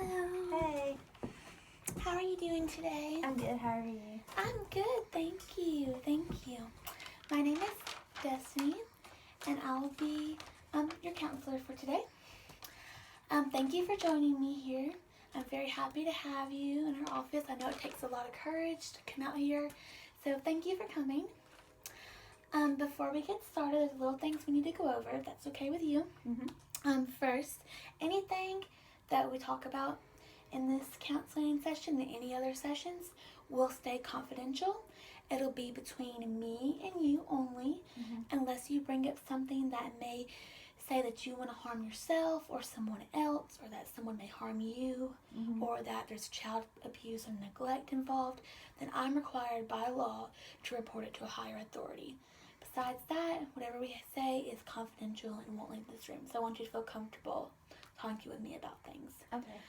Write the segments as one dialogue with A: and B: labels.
A: Hello.
B: Hey,
A: How are you doing today?
B: I'm good. How are you?
A: I'm good, thank you. Thank you. My name is Destiny, and I'll be your counselor for today. Thank you for joining me here. I'm very happy to have you in our office. I know it takes a lot of courage to come out here, so thank you for coming. Before we get started, there's little things we need to go over, if that's okay with you. First, anything that we talk about in this counseling session and any other sessions will stay confidential. It'll be between me and you only, unless you bring up something that may say that you want to harm yourself or someone else, or that someone may harm you, or that there's child abuse or neglect involved, then I'm required by law to report it to a higher authority. Besides that, whatever we say is confidential and won't leave this room. So I want you to feel comfortable talking with me about things.
B: Okay.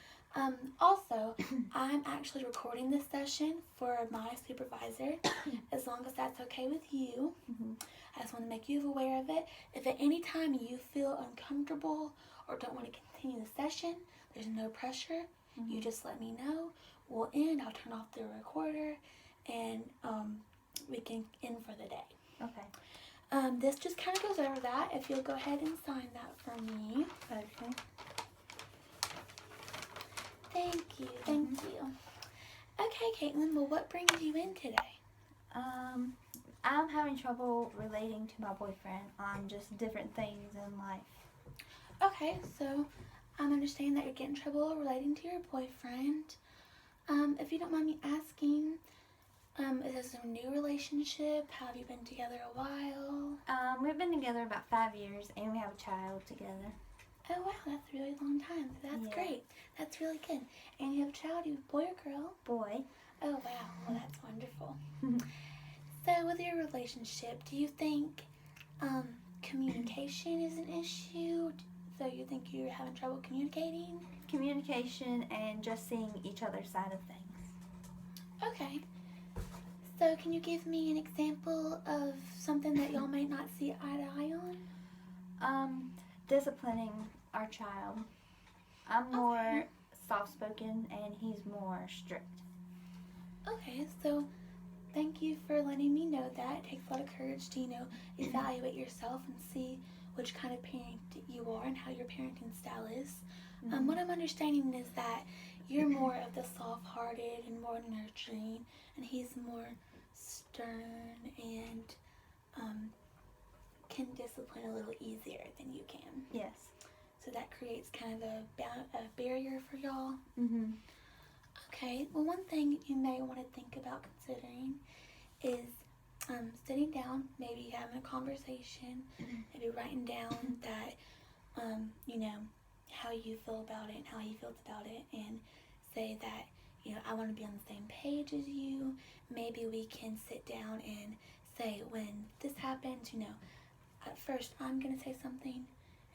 A: Also, I'm actually recording this session for my supervisor, as long as that's okay with you. I just want to make you aware of it. If at any time you feel uncomfortable or don't want to continue the session, there's no pressure. You just let me know. We'll end. I'll turn off the recorder, and we can end for the day.
B: Okay.
A: This just kind of goes over that. If you'll go ahead and sign that for me.
B: Okay.
A: Thank you. Thank you. Okay, Caitlin, well, what brings you in today?
B: I'm having trouble relating to my boyfriend on just different things in life.
A: Okay, so I'm understanding that you're getting trouble relating to your boyfriend. If you don't mind me asking, is this a new relationship? Have you been together a while?
B: We've been together about 5 years, and we have a child together.
A: Oh, wow, that's a really long time. That's
B: Yeah.
A: great. That's really good. And you have a child, you have a boy or girl?
B: Boy.
A: Oh, wow. Well, that's wonderful. So, with your relationship, do you think communication is an issue? So, you think you're having trouble communicating?
B: Communication and just seeing each other's side of things.
A: Okay. So, can you give me an example of something that y'all may not see eye to eye on?
B: Disciplining our child. I'm more soft-spoken, and he's more strict.
A: Okay, so thank you for letting me know that. It takes a lot of courage to, evaluate yourself and see which kind of parent you are and how your parenting style is. What I'm understanding is that you're more of the soft-hearted and more nurturing, and he's more stern and can discipline a little easier than you can.
B: Yes.
A: So that creates kind of a barrier for y'all. Okay, well, one thing you may want to think about considering is sitting down, maybe having a conversation, maybe writing down that, how you feel about it and how he feels about it, and say that, I want to be on the same page as you. Maybe we can sit down and say, when this happens, at first I'm going to say something,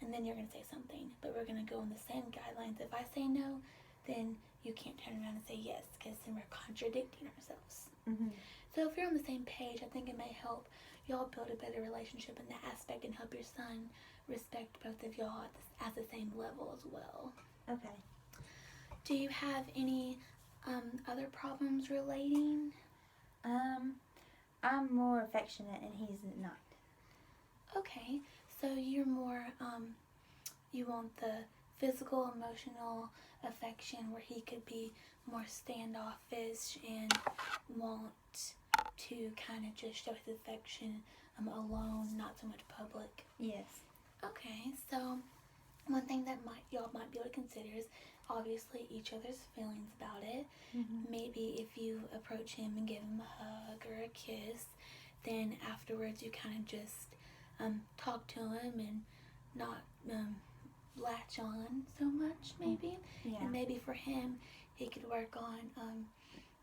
A: and then you're going to say something, but we're going to go on the same guidelines. If I say no, then you can't turn around and say yes, because then we're contradicting ourselves. So if you're on the same page, I think it may help y'all build a better relationship in that aspect and help your son respect both of y'all at the same level as well.
B: Okay.
A: Do you have any other problems relating?
B: I'm more affectionate, and he's not.
A: Okay, so you're more, you want the physical, emotional affection where he could be more standoffish and want to kind of just show his affection alone, not so much public.
B: Yes.
A: Okay, so one thing that y'all might be able to consider is obviously each other's feelings about it. Maybe if you approach him and give him a hug or a kiss, then afterwards you kind of just talk to him and not latch on so much, maybe.
B: Yeah.
A: And maybe for him, he could work on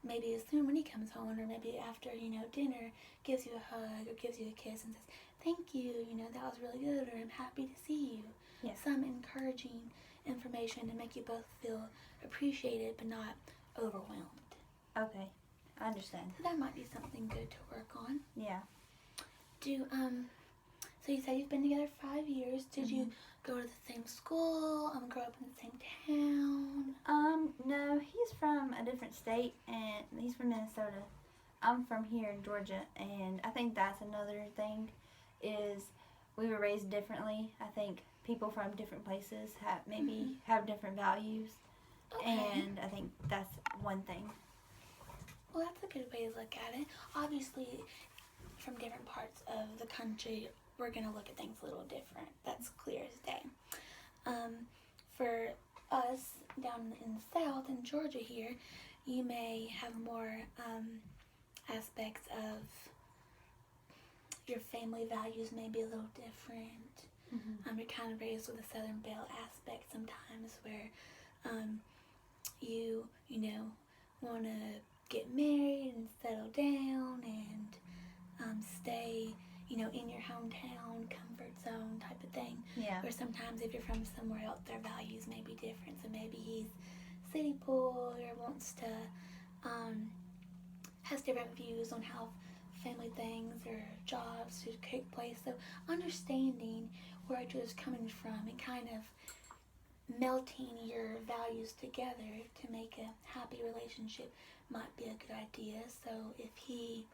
A: maybe as soon when he comes home, or maybe after dinner, gives you a hug or gives you a kiss and says, "Thank you, that was really good," or "I'm happy to see you."
B: Yes.
A: Some encouraging information to make you both feel appreciated but not overwhelmed.
B: Okay. I understand.
A: So that might be something good to work on.
B: Yeah.
A: So you said you've been together 5 years. Did you go to the same school? Grow up in the same town?
B: No, he's from a different state, and he's from Minnesota. I'm from here in Georgia, and I think that's another thing, is we were raised differently. I think people from different places have different values,
A: Okay.
B: and I think that's one thing.
A: Well, that's a good way to look at it. Obviously, from different parts of the country, we're going to look at things a little different. That's clear as day. For us down in the South, in Georgia here, you may have more aspects of your family values may be a little different. You're kind of raised with a Southern Belle aspect sometimes where you want to get married and settle down and stay, in your hometown, comfort zone type of thing.
B: Yeah.
A: Or sometimes if you're from somewhere else, their values may be different. So maybe he's city boy or wants to, has different views on how family things or jobs should take place. So understanding where each other's coming from and kind of melting your values together to make a happy relationship might be a good idea. So if he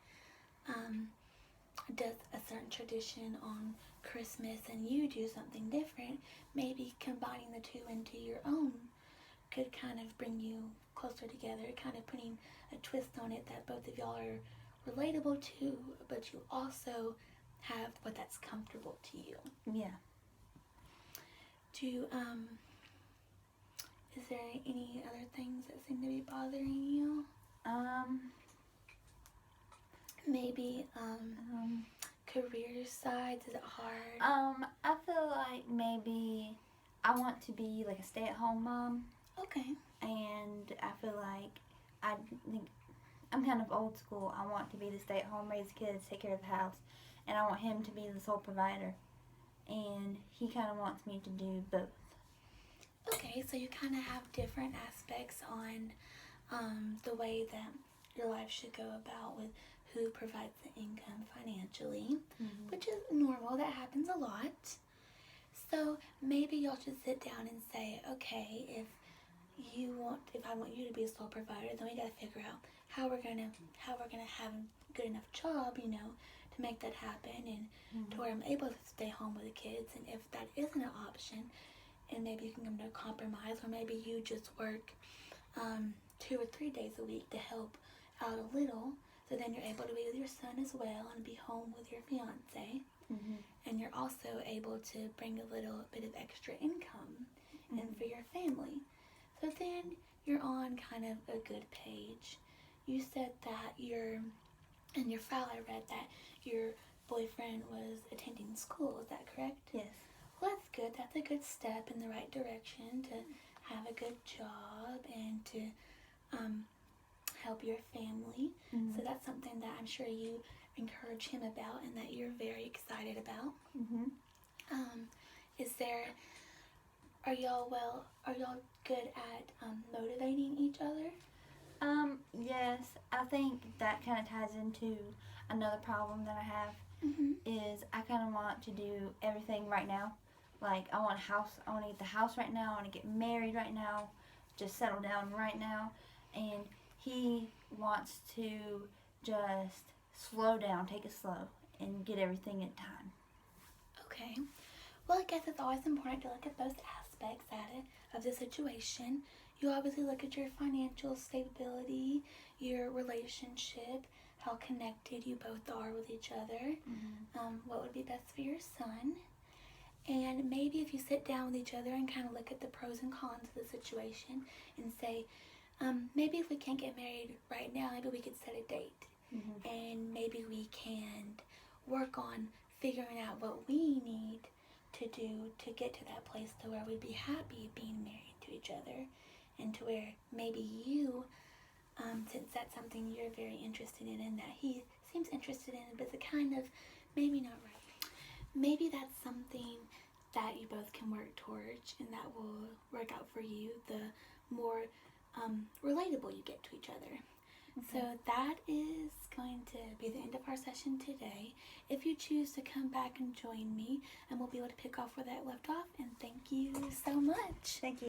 A: does a certain tradition on Christmas and you do something different, maybe combining the two into your own could kind of bring you closer together, kind of putting a twist on it that both of y'all are relatable to, but you also have what that's comfortable to you.
B: Yeah.
A: Is there any other things that seem to be bothering you? Maybe career sides, is it hard?
B: I feel like maybe I want to be like a stay-at-home mom.
A: Okay.
B: And I feel like I think I'm kind of old school. I want to be the stay-at-home, raise kids, take care of the house, and I want him to be the sole provider. And he kind of wants me to do both.
A: Okay, so you kind of have different aspects on the way that your life should go about with who provides the income financially, which is normal. That happens a lot. So maybe y'all should sit down and say, okay, if I want you to be a sole provider, then we gotta figure out how we're gonna have a good enough job, to make that happen, and to where I'm able to stay home with the kids. And if that isn't an option, and maybe you can come to a compromise, or maybe you just work 2 or 3 days a week to help out a little, so then you're able to be with your son as well and be home with your fiance, and you're also able to bring a little bit of extra income in for your family. So then you're on kind of a good page. You said that in your file I read that your boyfriend was attending school, is that correct?
B: Yes.
A: Well, that's good. That's a good step in the right direction to have a good job and to help your family. So that's something that I'm sure you encourage him about and that you're very excited about. Are y'all good at motivating each other?
B: Yes, I think that kind of ties into another problem that I have, is I kind of want to do everything right now. Like, I want to get the house right now, I want to get married right now, just settle down right now, and he wants to just slow down, take it slow, and get everything in time.
A: Okay. Well, I guess it's always important to look at both aspects of the situation. You obviously look at your financial stability, your relationship, how connected you both are with each other, what would be best for your son. And maybe if you sit down with each other and kind of look at the pros and cons of the situation and say, maybe if we can't get married right now, maybe we could set a date. And maybe we can work on figuring out what we need to do to get to that place to where we'd be happy being married to each other, and to where maybe you, since that's something you're very interested in and that he seems interested in, but it's a kind of maybe not right. Maybe that's something that you both can work towards and that will work out for you the more relatable you get to each other. So that is going to be the end of our session today. If you choose to come back and join me, and we'll be able to pick off where that left off. And thank you so much.
B: Thank you.